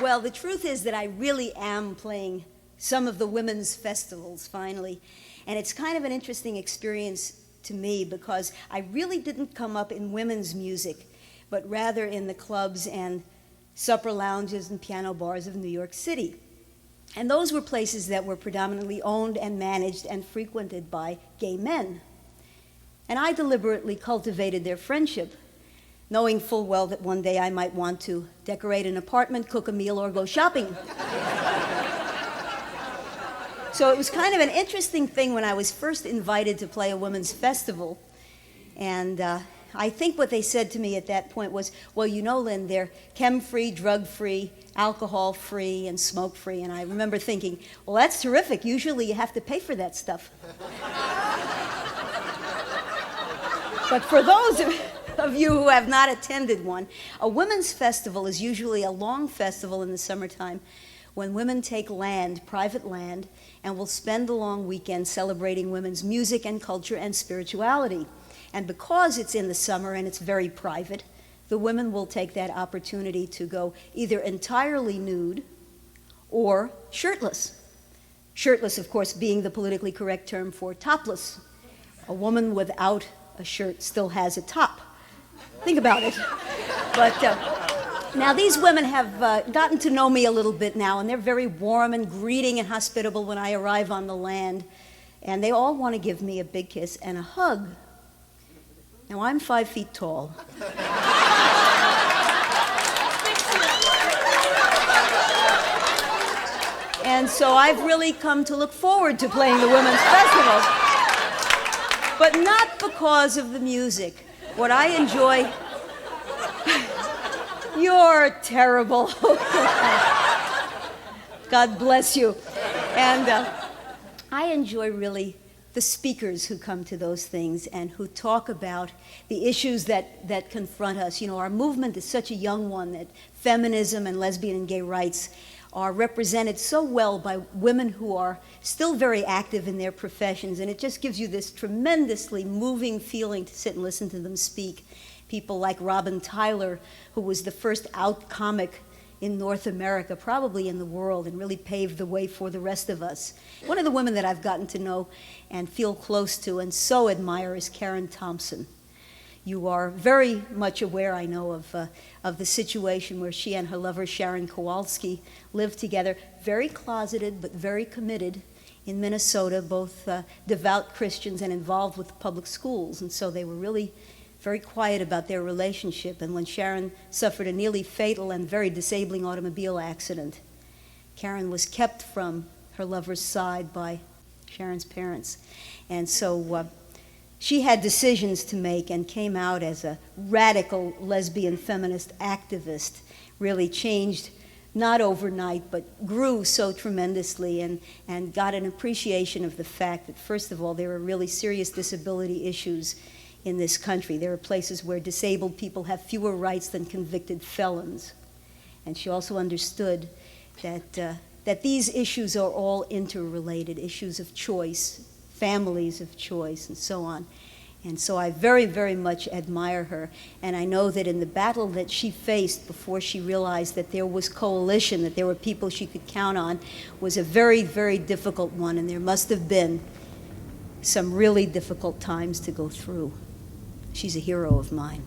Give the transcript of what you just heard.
Well, the truth is that I really am playing some of the women's festivals finally. And it's kind of an interesting experience to me because I really didn't come up in women's music, but rather in the clubs and supper lounges and piano bars of New York City. And those were places that were predominantly owned and managed and frequented by gay men. And I deliberately cultivated their friendship, knowing full well that one day I might want to decorate an apartment, cook a meal, or go shopping. So it was kind of an interesting thing when I was first invited to play a women's festival. And I think what they said to me at that point was, well, you know, Lynn, they're chem-free, drug-free, alcohol-free, and smoke-free. And I remember thinking, well, that's terrific. Usually you have to pay for that stuff. But for those of you who have not attended one, a women's festival is usually a long festival in the summertime when women take land, private land, and will spend the long weekend celebrating women's music and culture and spirituality. And because it's in the summer and it's very private, the women will take that opportunity to go either entirely nude or shirtless. Shirtless, of course, being the politically correct term for topless. A woman without a shirt still has a top. Think about it. But now these women have gotten to know me a little bit now, and they're very warm and greeting and hospitable when I arrive on the land. And they all want to give me a big kiss and a hug. Now, I'm 5 feet tall. And so I've really come to look forward to playing the Women's Festival. But not because of the music. What I enjoy... You're terrible. God bless you. And I enjoy really the speakers who come to those things and who talk about the issues that confront us. You know, our movement is such a young one that feminism and lesbian and gay rights are represented so well by women who are still very active in their professions, and it just gives you this tremendously moving feeling to sit and listen to them speak. People like Robin Tyler, who was the first out comic in North America, probably in the world, and really paved the way for the rest of us. One of the women that I've gotten to know and feel close to and so admire is Karen Thompson. You are very much aware, I know, of the situation where she and her lover Sharon Kowalski lived together, very closeted but very committed in Minnesota, both devout Christians and involved with the public schools. And so they were really very quiet about their relationship. And when Sharon suffered a nearly fatal and very disabling automobile accident, Karen was kept from her lover's side by Sharon's parents. And so she had decisions to make and came out as a radical lesbian feminist activist, really changed not overnight, but grew so tremendously and got an appreciation of the fact that, first of all, there are really serious disability issues in this country. There are places where disabled people have fewer rights than convicted felons. And she also understood that these issues are all interrelated, issues of choice, families of choice, and so on. And so I very, very much admire her. And I know that in the battle that she faced before she realized that there was coalition, that there were people she could count on, was a very, very difficult one. And there must have been some really difficult times to go through. She's a hero of mine.